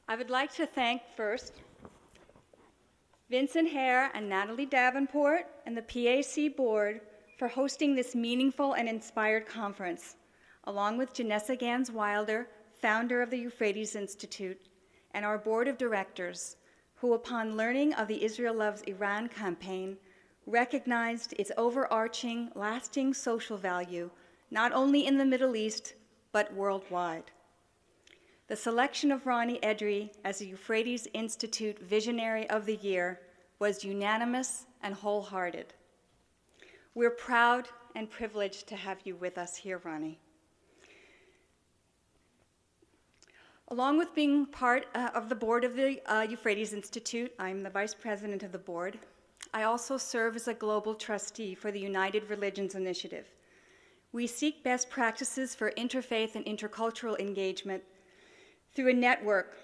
I would like to thank first Vincent Hare and Natalie Davenport and the PAC board for hosting this meaningful and inspired conference, along with Janessa Gans-Wilder, founder of the Euphrates Institute, and our board of directors, who upon learning of the Israel Loves Iran campaign, recognized its overarching, lasting social value, not only in the Middle East, but worldwide. The selection of Ronny Edry as the Euphrates Institute Visionary of the Year was unanimous and wholehearted. We're proud and privileged to have you with us here, Ronny. Along with being part of the board of the Euphrates Institute, I'm the vice president of the board. I also serve as a global trustee for the United Religions Initiative. We seek best practices for interfaith and intercultural engagement through a network,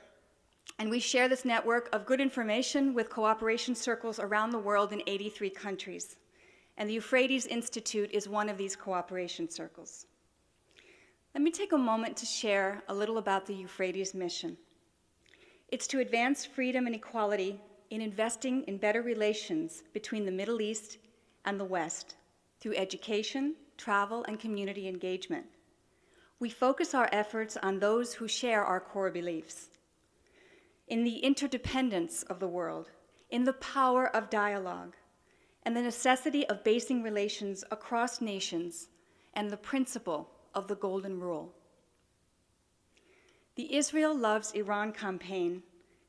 and we share this network of good information with cooperation circles around the world in 83 countries. And the Euphrates Institute is one of these cooperation circles. Let me take a moment to share a little about the Euphrates mission. It's to advance freedom and equality in investing in better relations between the Middle East and the West through education, travel, and community engagement. We focus our efforts on those who share our core beliefs, in the interdependence of the world, in the power of dialogue, and the necessity of basing relations across nations, and the principle of the Golden Rule. The Israel Loves Iran campaign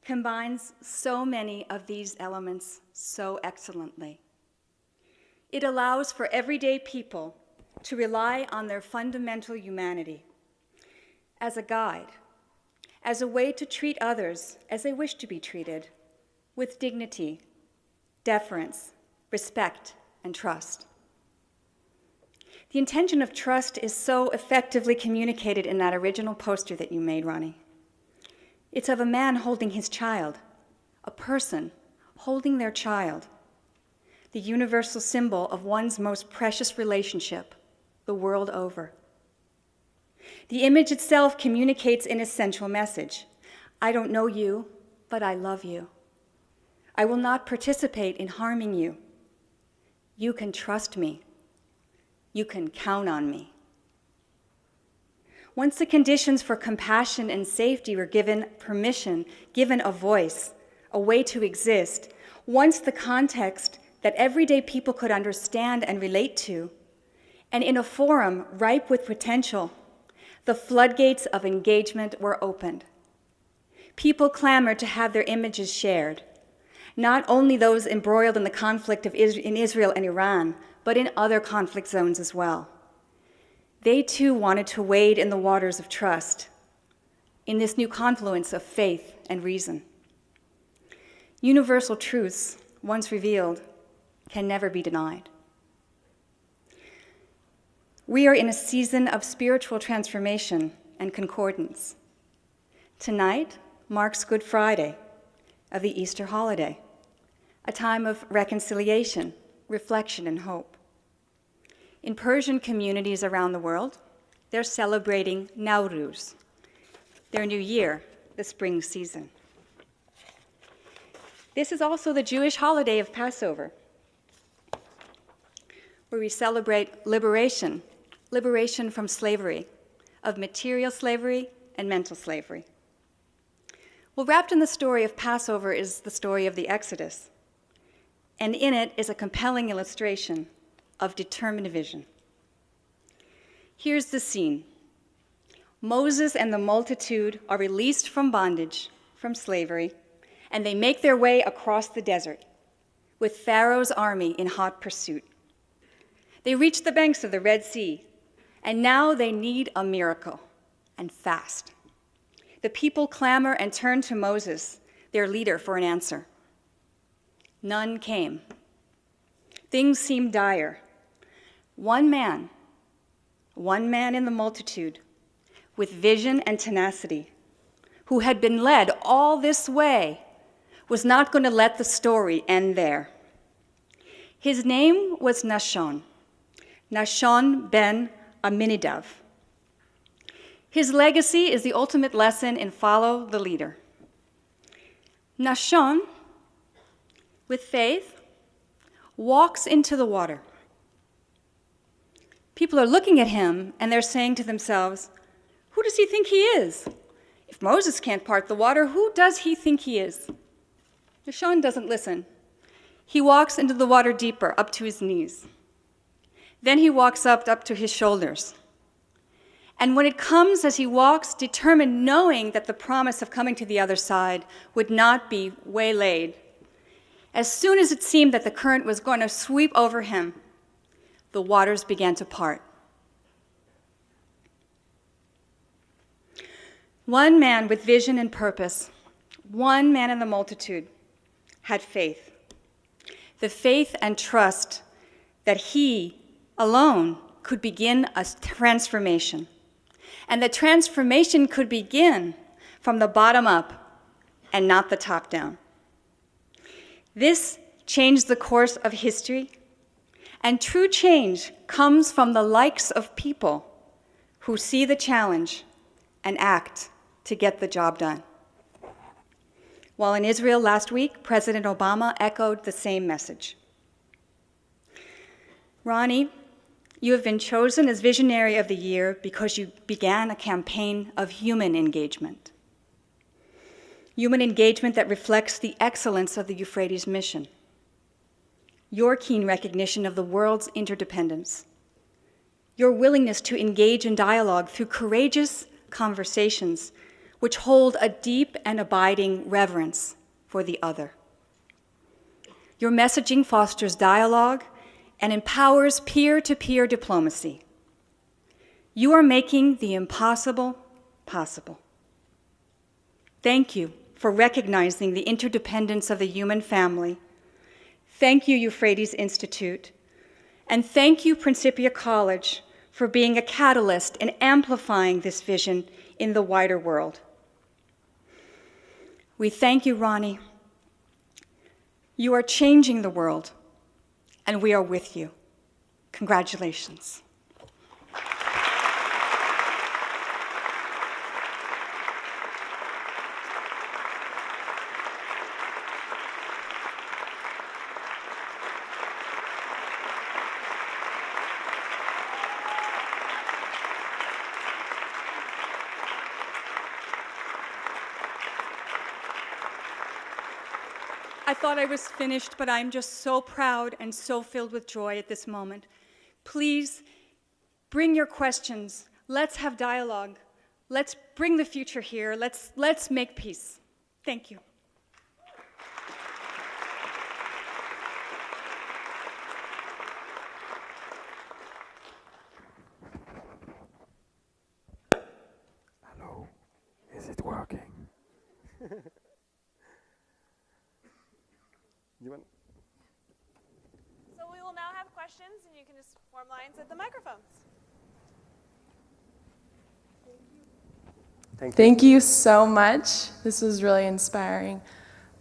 combines so many of these elements so excellently. It allows for everyday people to rely on their fundamental humanity as a guide, as a way to treat others as they wish to be treated, with dignity, deference, respect, and trust. The intention of trust is so effectively communicated in that original poster that you made, Ronny. It's of a man holding his child, a person holding their child, the universal symbol of one's most precious relationship, the world over. The image itself communicates an essential message. I don't know you, but I love you. I will not participate in harming you. You can trust me. You can count on me. Once the conditions for compassion and safety were given permission, given a voice, a way to exist, once the context that everyday people could understand and relate to, and in a forum ripe with potential, the floodgates of engagement were opened. People clamored to have their images shared, not only those embroiled in the conflict in Israel and Iran, but in other conflict zones as well. They too wanted to wade in the waters of trust, in this new confluence of faith and reason. Universal truths, once revealed, can never be denied. We are in a season of spiritual transformation and concordance. Tonight marks Good Friday of the Easter holiday, a time of reconciliation, reflection, and hope. In Persian communities around the world, they're celebrating Nowruz, their new year, the spring season. This is also the Jewish holiday of Passover, where we celebrate liberation from slavery, of material slavery and mental slavery. Well, wrapped in the story of Passover is the story of the Exodus, and in it is a compelling illustration of determined vision. Here's the scene. Moses and the multitude are released from bondage, from slavery, and they make their way across the desert with Pharaoh's army in hot pursuit. They reach the banks of the Red Sea, and now they need a miracle, and fast. The people clamor and turn to Moses, their leader, for an answer. None came. Things seemed dire. One man in the multitude, with vision and tenacity, who had been led all this way, was not going to let the story end there. His name was Nashon ben Aminadav. His legacy is the ultimate lesson in follow the leader. Nashon, with faith, walks into the water. People are looking at him and they're saying to themselves, who does he think he is? If Moses can't part the water, who does he think he is? Nashon doesn't listen. He walks into the water deeper, up to his knees. Then he walks up to his shoulders. And when it comes as he walks, determined, knowing that the promise of coming to the other side would not be waylaid, as soon as it seemed that the current was going to sweep over him, the waters began to part. One man with vision and purpose, one man in the multitude, had faith. The faith and trust that he alone could begin a transformation. And the transformation could begin from the bottom up and not the top down. This changed the course of history, and true change comes from the likes of people who see the challenge and act to get the job done. While in Israel last week, President Obama echoed the same message. Ronny, you have been chosen as Visionary of the Year because you began a campaign of human engagement. Human engagement that reflects the excellence of the Euphrates mission. Your keen recognition of the world's interdependence. Your willingness to engage in dialogue through courageous conversations which hold a deep and abiding reverence for the other. Your messaging fosters dialogue and empowers peer-to-peer diplomacy. You are making the impossible possible. Thank you for recognizing the interdependence of the human family. Thank you, Euphrates Institute. And thank you, Principia College, for being a catalyst in amplifying this vision in the wider world. We thank you, Ronny. You are changing the world, and we are with you. Congratulations. I thought I was finished, but I'm just so proud and so filled with joy at this moment. Please bring your questions. Let's have dialogue. Let's bring the future here. Let's make peace. Thank you. Hello, is it working? So we will now have questions, and you can just form lines at the microphones. Thank you so much. This was really inspiring.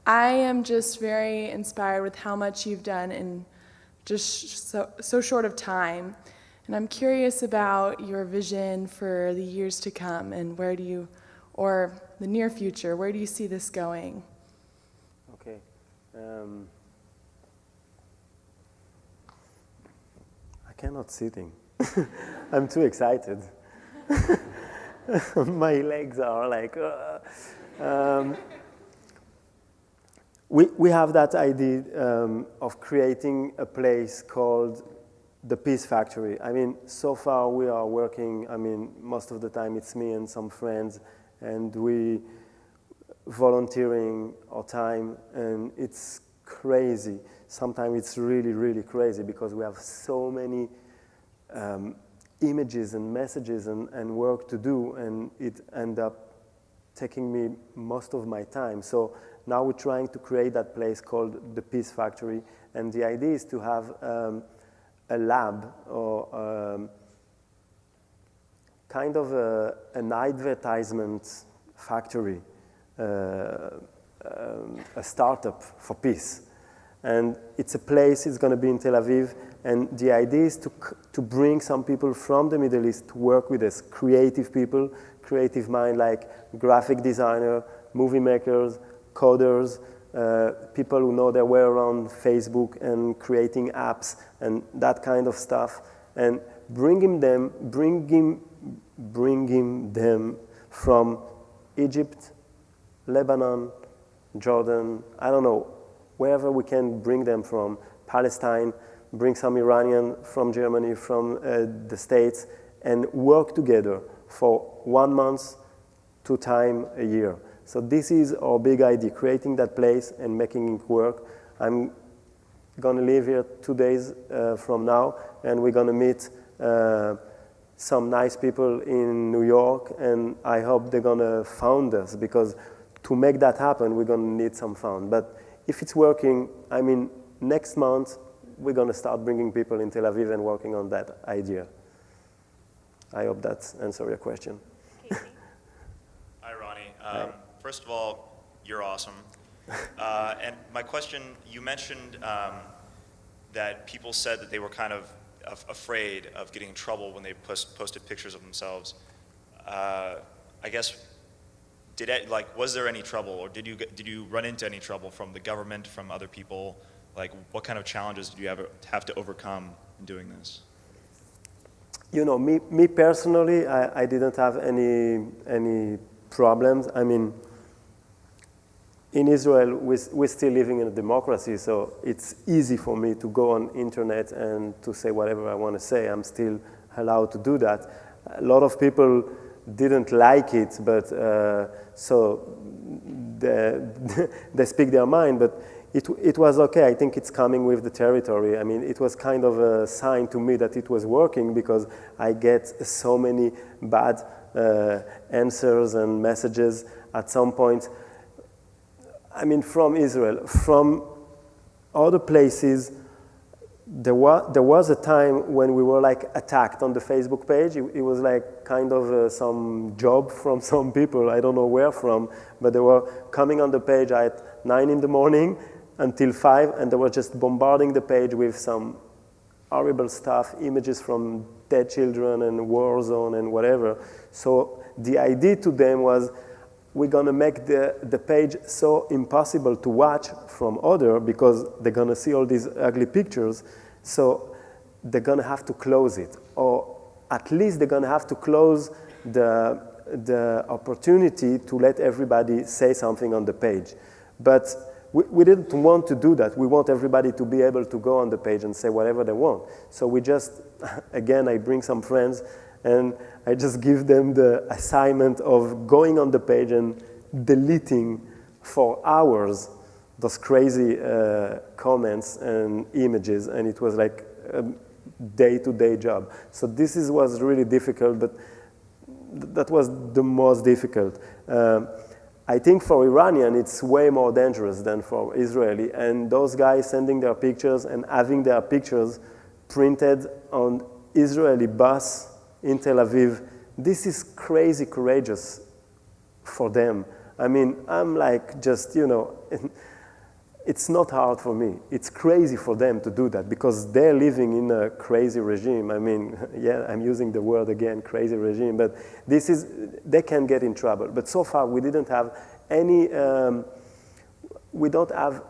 I am just very inspired with how much you've done in just so short of time. And I'm curious about your vision for the years to come and or the near future, where do you see this going? Okay. I cannot sitting. I'm too excited. My legs are like. We have that idea of creating a place called the Peace Factory. I mean, so far we are working. I mean, most of the time it's me and some friends, and we volunteering our time, and it's crazy. Sometimes it's really, really crazy because we have so many images and messages and work to do, and it ends up taking me most of my time. So now we're trying to create that place called the Peace Factory, and the idea is to have a lab or kind of an advertisement factory, a startup for peace. And it's a place, it's going to be in Tel Aviv, and the idea is to bring some people from the Middle East to work with us, creative people, creative mind like graphic designer, movie makers, coders, people who know their way around Facebook and creating apps and that kind of stuff, and bringing them from Egypt, Lebanon, Jordan, I don't know, wherever we can bring them from, Palestine, bring some Iranian from Germany, from the States, and work together for 1 month, 2 times a year. So this is our big idea, creating that place and making it work. I'm gonna leave here 2 days from now, and we're gonna meet some nice people in New York, and I hope they're gonna found us, because to make that happen, we're gonna need some fund. But if it's working, I mean, next month, we're gonna start bringing people in Tel Aviv and working on that idea. I hope that answers your question. Casey? Hi, Ronny. Hi. First of all, you're awesome. And my question, you mentioned that people said that they were kind of afraid of getting in trouble when they posted pictures of themselves. I guess, was there any trouble, or did you run into any trouble from the government, from other people? Like, what kind of challenges did you have to overcome in doing this? You know, me personally, I didn't have any problems. I mean, in Israel, we're still living in a democracy, so it's easy for me to go on internet and to say whatever I want to say. I'm still allowed to do that. A lot of people didn't like it, but so they speak their mind, but it was okay. I think it's coming with the territory. I mean, it was kind of a sign to me that it was working, because I get so many bad answers and messages at some point. I mean, from Israel, from other places. There was a time when we were like attacked on the Facebook page. It was like kind of some job from some people, I don't know where from, but they were coming on the page at 9 in the morning until 5, and they were just bombarding the page with some horrible stuff, images from dead children and war zone and whatever. So the idea to them was, we're gonna make the page so impossible to watch from other, because they're gonna see all these ugly pictures, so they're gonna have to close it. Or at least they're gonna have to close the opportunity to let everybody say something on the page. But we didn't want to do that. We want everybody to be able to go on the page and say whatever they want. So we just, again, I bring some friends, and I just give them the assignment of going on the page and deleting for hours those crazy comments and images, and it was like a day-to-day job. So this was really difficult, but that was the most difficult. I think for Iranian, it's way more dangerous than for Israeli, and those guys sending their pictures and having their pictures printed on Israeli bus in Tel Aviv, this is crazy courageous for them. I mean, I'm like just, you know, it's not hard for me. It's crazy for them to do that, because they're living in a crazy regime. I mean, yeah, I'm using the word again, crazy regime, but they can get in trouble. But so far, we didn't have any, we don't have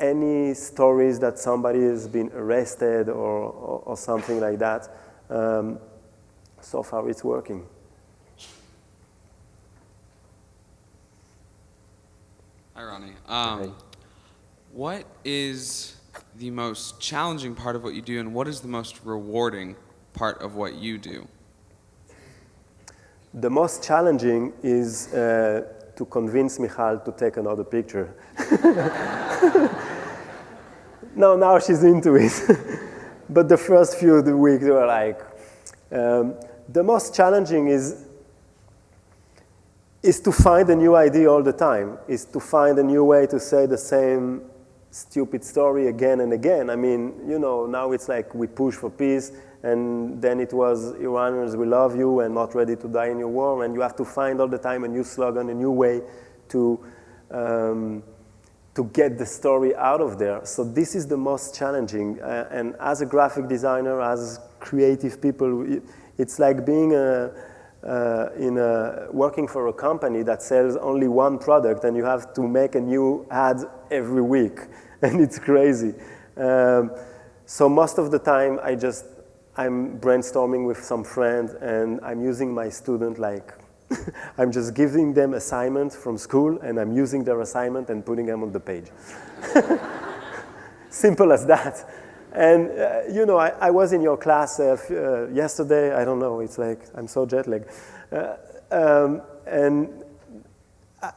any stories that somebody has been arrested or something like that. So far, it's working. Hi, Ronny. What is the most challenging part of what you do, and what is the most rewarding part of what you do? The most challenging is to convince Michal to take another picture. No, now she's into it. But the first few weeks, they were like, the most challenging is to find a new idea all the time, is to find a new way to say the same stupid story again and again. I mean, you know, now it's like we push for peace, and then it was Iranians, we love you and not ready to die in your war, and you have to find all the time a new slogan, a new way to get the story out of there. So this is the most challenging, and as a graphic designer, as creative people, it's like being a working for a company that sells only one product, and you have to make a new ad every week, and it's crazy. So most of the time, I'm brainstorming with some friend, and I'm using my student like, I'm just giving them assignments from school, and I'm using their assignment and putting them on the page. Simple as that. And, I was in your class yesterday. I don't know, it's like, I'm so jet lagged. And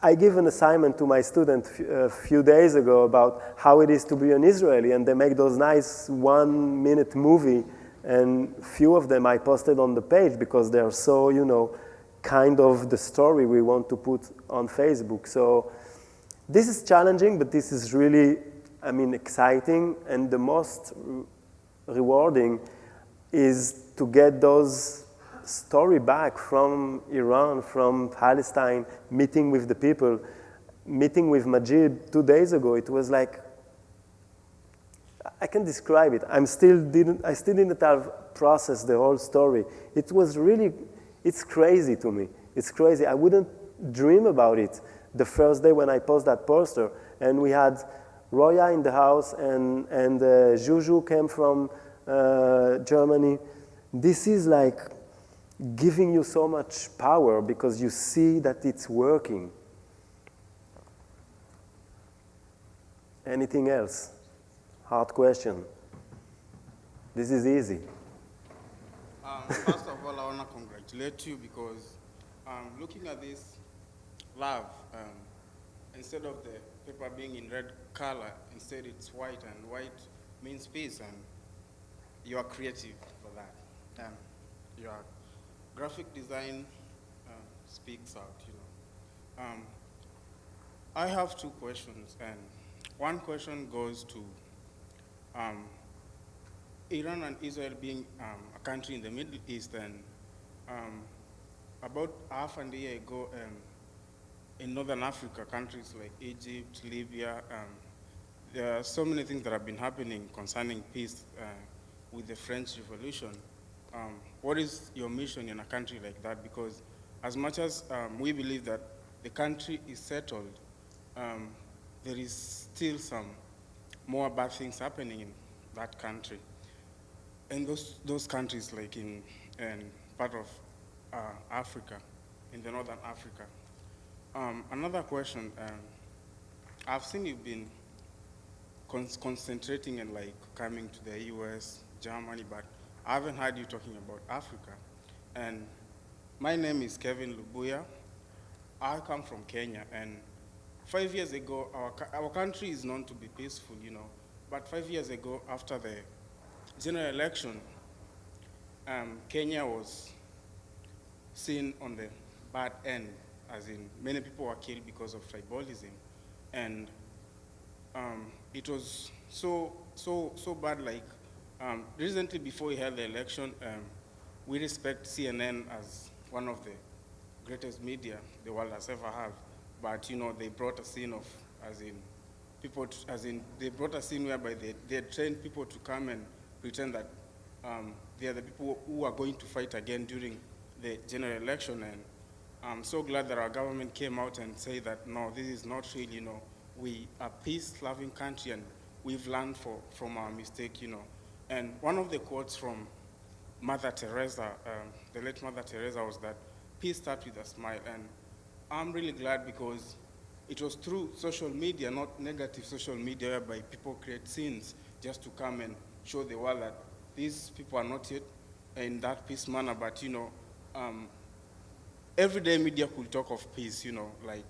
I gave an assignment to my student a few days ago about how it is to be an Israeli, and they make those nice 1-minute movie, and few of them I posted on the page because they're so, kind of the story we want to put on Facebook. So this is challenging, but this is really, exciting, and the most rewarding is to get those story back from Iran, from Palestine, meeting with the people, meeting with Majid 2 days ago. It was like, I can describe it. I still didn't have processed the whole story. It was really, it's crazy to me. It's crazy. I wouldn't dream about it the first day when I posted that poster. And we had Roya in the house, and Juju came from Germany. This is like giving you so much power because you see that it's working. Anything else? Hard question. This is easy. First of all, I want to congratulate you because looking at this love, instead of the paper being in red color, instead it's white, and white means peace, and you are creative for that. Your graphic design speaks out, I have 2 questions, and one question goes to Iran and Israel being a country in the Middle East, and about half a year ago, in Northern Africa, countries like Egypt, Libya, there are so many things that have been happening concerning peace with the French Revolution. What is your mission in a country like that? Because as much as we believe that the country is settled, there is still some more bad things happening in that country. And those countries like in part of Africa, in the Northern Africa. Another question, I've seen you've been concentrating and like coming to the US, Germany, but I haven't heard you talking about Africa. And my name is Kevin Lubuya. I come from Kenya, and 5 years ago, our country is known to be peaceful, but 5 years ago, after the general election, Kenya was seen on the bad end, as in many people were killed because of tribalism, and it was so bad. Like recently, before we held the election, we respect CNN as one of the greatest media the world has ever had, but they brought a scene of, they brought a scene whereby they trained people to come and pretend that they are the people who are going to fight again during the general election. And I'm so glad that our government came out and said that, no, this is not real, we are a peace-loving country, and we've learned from our mistake, And one of the quotes from Mother Teresa, the late Mother Teresa, was that peace starts with a smile. And I'm really glad because it was through social media, not negative social media, whereby people create scenes just to come and show the world that these people are not yet in that peace manner, but everyday media could talk of peace, like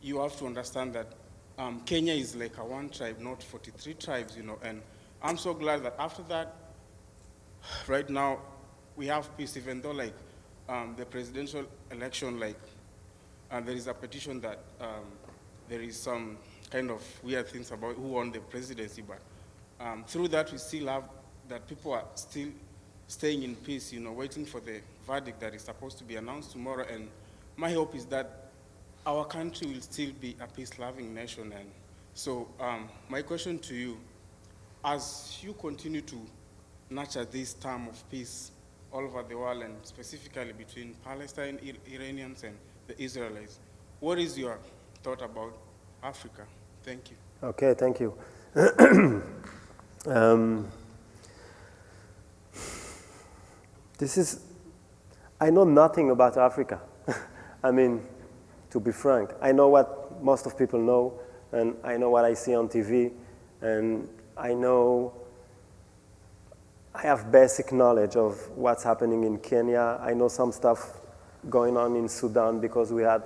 you have to understand that Kenya is like a one tribe, not 43 tribes, and I'm so glad that after that, right now, we have peace, even though like the presidential election, like there is a petition that there is some kind of weird things about who won the presidency, but through that we still have that people are still staying in peace, waiting for the verdict that is supposed to be announced tomorrow. And my hope is that our country will still be a peace-loving nation. And so my question to you, as you continue to nurture this term of peace all over the world, and specifically between Palestine, Iranians, and the Israelis. What is your thought about Africa? Thank you. Okay, thank you. I know nothing about Africa. I mean, to be frank, I know what most of people know, and I know what I see on TV, and I have basic knowledge of what's happening in Kenya. I know some stuff going on in Sudan because we have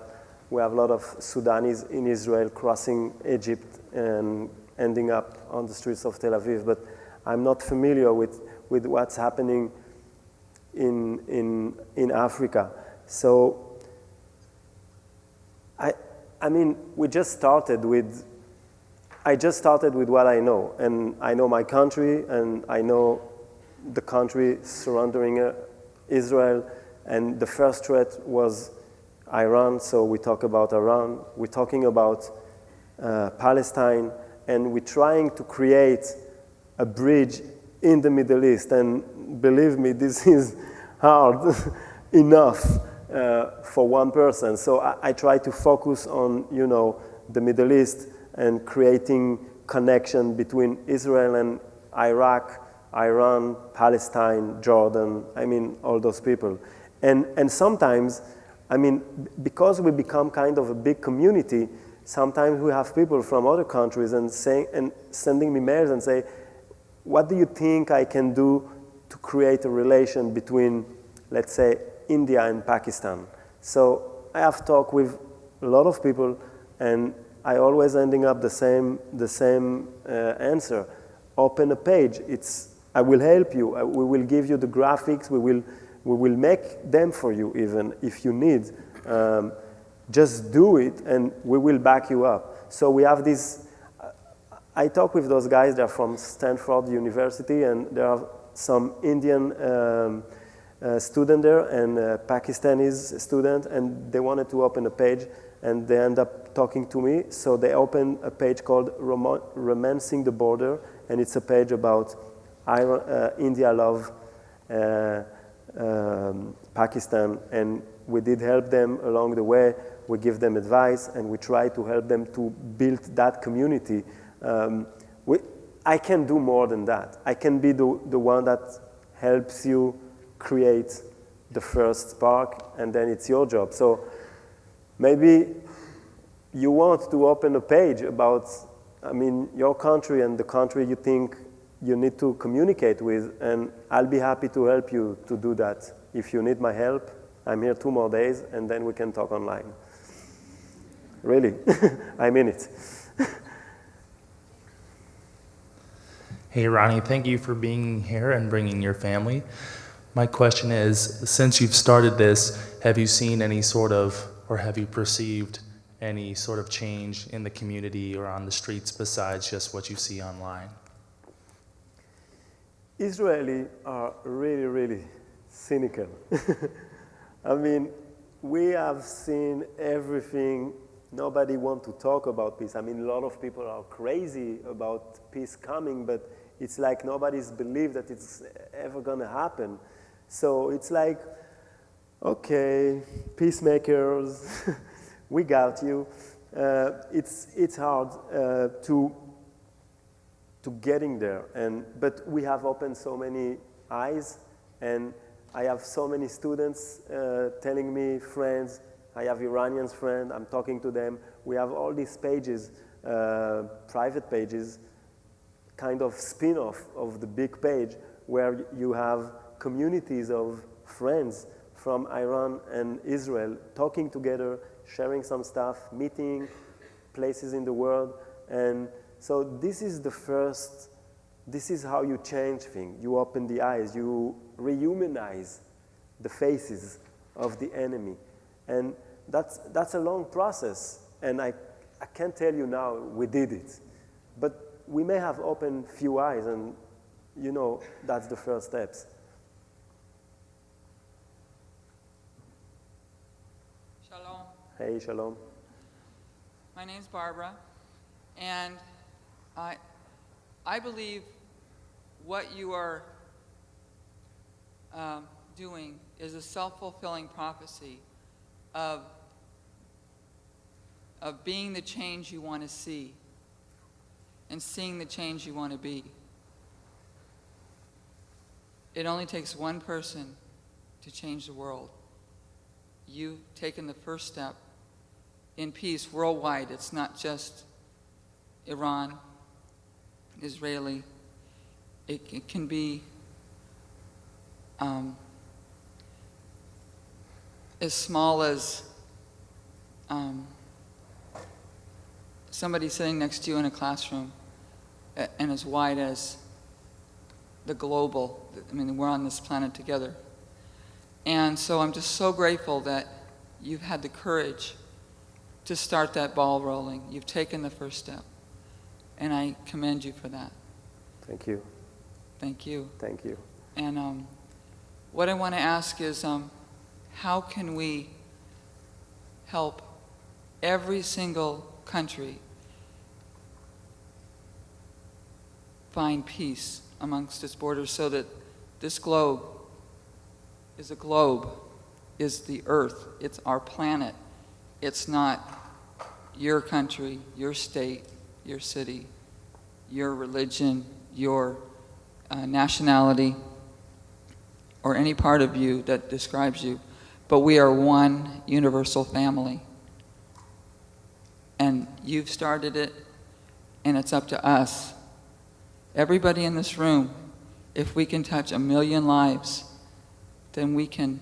a lot of Sudanese in Israel crossing Egypt and ending up on the streets of Tel Aviv, but I'm not familiar with what's happening in Africa. So, I mean, I just started with what I know, and I know my country, and I know the country surrounding Israel, and the first threat was Iran, so we talk about Iran. We're talking about Palestine, and we're trying to create a bridge in the Middle East, and believe me, this is hard enough for one person. So I try to focus on, the Middle East and creating connection between Israel and Iraq, Iran, Palestine, Jordan, I mean, all those people. And sometimes, I mean, because we become kind of a big community, sometimes we have people from other countries and sending me mails and say, what do you think I can do to create a relation between, let's say, India and Pakistan? So I have talked with a lot of people, and I always ending up the same answer. Open a page. I will help you. We will give you the graphics. We will make them for you even if you need. Just do it, and we will back you up. So we have this. I talk with those guys. They're from Stanford University, and there are some Indian student there and a Pakistani student, and they wanted to open a page, and they end up talking to me. So they opened a page called Romancing the Border, and it's a page about India love Pakistan, and we did help them along the way. We give them advice, and we try to help them to build that community. I can do more than that. I can be the one that helps you create the first spark, and then it's your job. So maybe you want to open a page about, your country and the country you think you need to communicate with, and I'll be happy to help you to do that. If you need my help, I'm here 2 more days, and then we can talk online. Really, I mean it. Hey, Ronny, thank you for being here and bringing your family. My question is, since you've started this, have you seen any sort of, or have you perceived any sort of change in the community or on the streets besides just what you see online? Israelis are really, really cynical. We have seen everything. Nobody wants to talk about peace. A lot of people are crazy about peace coming, but it's like nobody's believed that it's ever going to happen. So it's like, okay, peacemakers, we got you. It's hard to getting there, but we have opened so many eyes, and I have so many students telling me, friends, I have Iranian friends, I'm talking to them. We have all these pages, private pages, kind of spin-off of the big page, where you have communities of friends from Iran and Israel talking together, sharing some stuff, meeting places in the world. And so this is how you change things. You open the eyes, you rehumanize the faces of the enemy. And that's a long process. And I can't tell you now we did it. But we may have opened few eyes, and that's the first steps. Shalom. Hey, shalom. My name's Barbara, and I believe what you are doing is a self-fulfilling prophecy of being the change you want to see and seeing the change you want to be. It only takes one person to change the world. You've taken the first step in peace worldwide. It's not just Iran, Israeli. It can be as small as somebody sitting next to you in a classroom, and as wide as the global. I mean, we're on this planet together. And so I'm just so grateful that you've had the courage to start that ball rolling. You've taken the first step. And I commend you for that. Thank you. Thank you. Thank you. And what I want to ask is, how can we help every single country find peace amongst its borders so that this globe is a globe, is the earth, it's our planet. It's not your country, your state, your city, your religion, your nationality, or any part of you that describes you, but we are one universal family. And you've started it, and it's up to us. Everybody in this room, if we can touch 1 million lives, then we can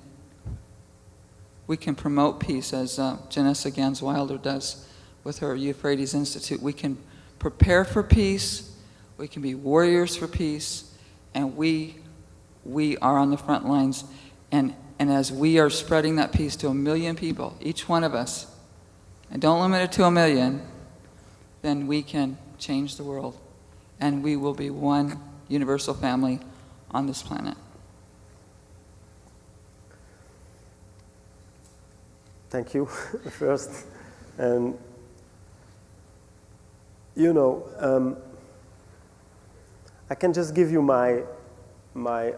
promote peace, as Janessa Gans-Wilder does with her Euphrates Institute. We can prepare for peace, we can be warriors for peace, and we are on the front lines. And as we are spreading that peace to 1 million people, each one of us, and don't limit it to 1 million, then we can change the world. And we will be one universal family on this planet. Thank you, first. And, you know, I can just give you my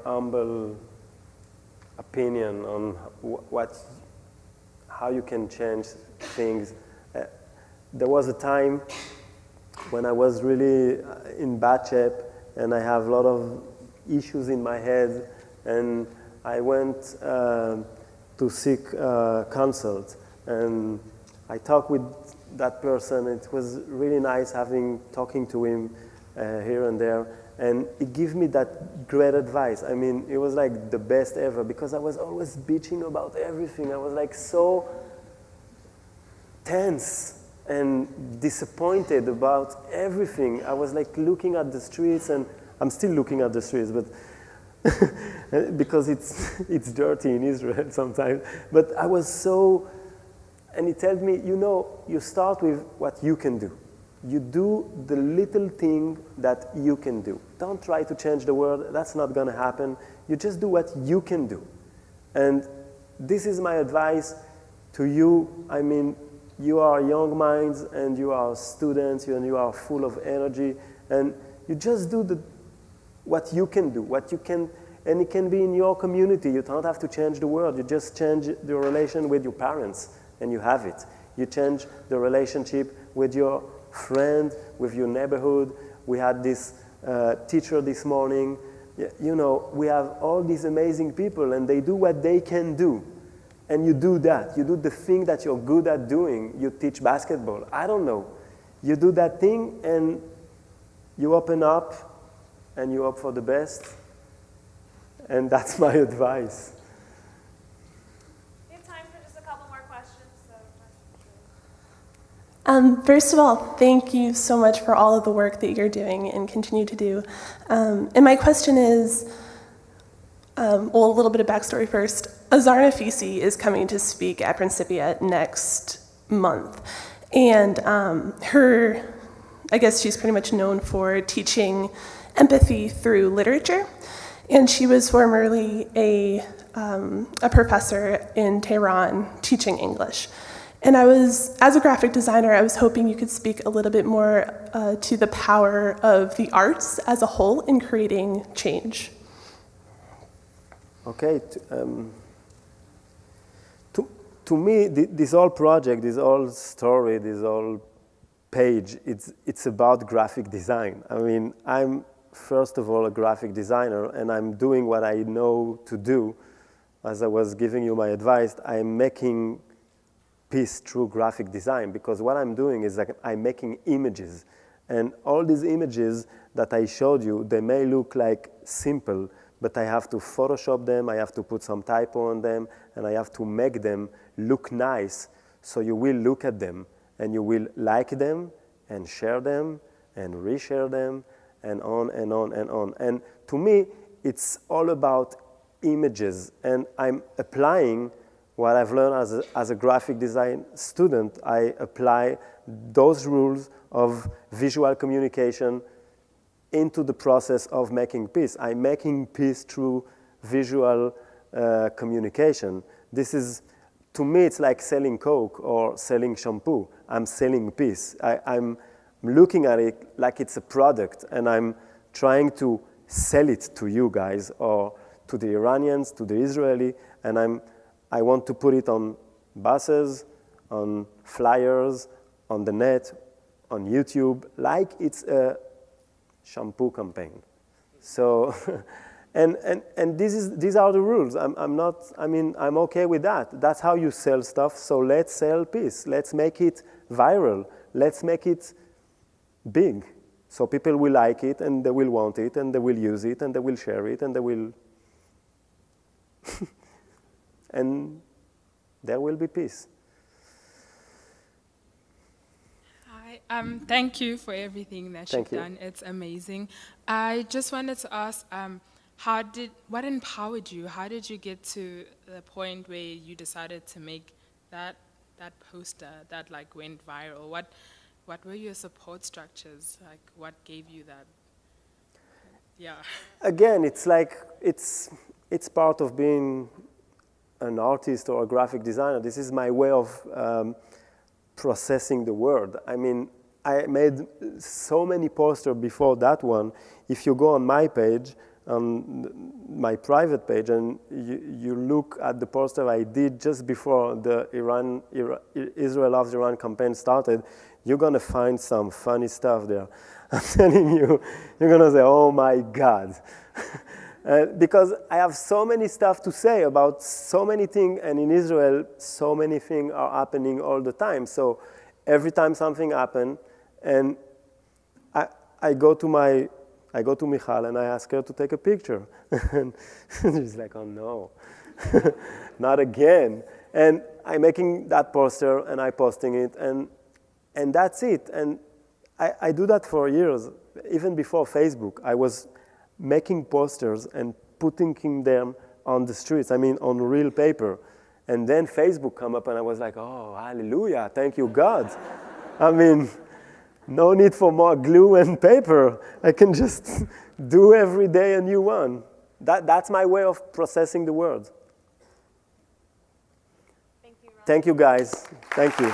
humble opinion on how you can change things. There was a time when I was really in bad shape, and I have a lot of issues in my head, and I went to seek consult, and I talked with that person. It was really nice talking to him here and there, and he gave me that great advice. I mean, it was like the best ever, because I was always bitching about everything. I was like so tense and disappointed about everything. I was like looking at the streets, and I'm still looking at the streets, but because it's dirty in Israel sometimes. But I was so, and he told me, you know, you start with what you can do. You do the little thing that you can do. Don't try to change the world. That's not going to happen. You just do what you can do. And this is my advice to you. I mean, you are young minds, and you are students, and you are full of energy, and you just do what you can do, what you can, and it can be in your community. You don't have to change the world. You just change the relation with your parents, and you have it. You change the relationship with your friend, with your neighborhood. We had this teacher this morning. You know, we have all these amazing people, and they do what they can do. And you do that. You do the thing that you're good at doing. You teach basketball. I don't know. You do that thing, and you open up, and you hope for the best. And that's my advice. We have time for just a couple more questions. First of all, thank you so much for all of the work that you're doing and continue to do. And my question is, well, a little bit of backstory first. Azar Nafisi is coming to speak at Principia next month. And I guess she's pretty much known for teaching empathy through literature. And she was formerly a professor in Tehran teaching English. And as a graphic designer, I was hoping you could speak a little bit more to the power of the arts as a whole in creating change. Okay. To me, this whole project, this whole story, this whole page, it's about graphic design. I mean, I'm first of all a graphic designer, and I'm doing what I know to do. As I was giving you my advice, I'm making peace through graphic design, because what I'm doing is like I'm making images. And all these images that I showed you, they may look like simple, but I have to Photoshop them, I have to put some typo on them, and I have to make them look nice, so you will look at them, and you will like them, and share them, and reshare them, and on and on and on. And to me, it's all about images, and I'm applying what I've learned as a graphic design student. I apply those rules of visual communication into the process of making peace. I'm making peace through visual communication. This is, to me, it's like selling Coke or selling shampoo. I'm selling peace. I'm looking at it like it's a product, and I'm trying to sell it to you guys, or to the Iranians, to the Israeli, and I want to put it on buses, on flyers, on the net, on YouTube, like it's a shampoo campaign. So, and these are the rules. I'm okay with that. That's how you sell stuff. So let's sell peace. Let's make it viral. Let's make it big. So people will like it, and they will want it, and they will use it, and they will share it, and they will, and there will be peace. Hi, thank you for everything that you've done. It's amazing. I just wanted to ask, what empowered you? How did you get to the point where you decided to make that poster that like went viral? What were your support structures? Like, what gave you that? Yeah. Again, it's like it's part of being an artist or a graphic designer. This is my way of processing the word. I mean, I made so many posters before that one. If you go on my page, my private page, and you look at the poster I did just before the Israel Loves Iran campaign started, you're going to find some funny stuff there. I'm telling you, you're going to say, oh my God. Because I have so many stuff to say about so many things, and in Israel, so many things are happening all the time. So every time something happens, and I go to Michal and I ask her to take a picture. And she's like, oh no, not again. And I'm making that poster and I'm posting it, and that's it. And I do that for years. Even before Facebook, I was making posters and putting them on the streets, on real paper. And then Facebook come up and I was like, oh, hallelujah, thank you, God. No need for more glue and paper. I can just do every day a new one. That's my way of processing the world. Thank you, Ron. Thank you, guys. Thank you.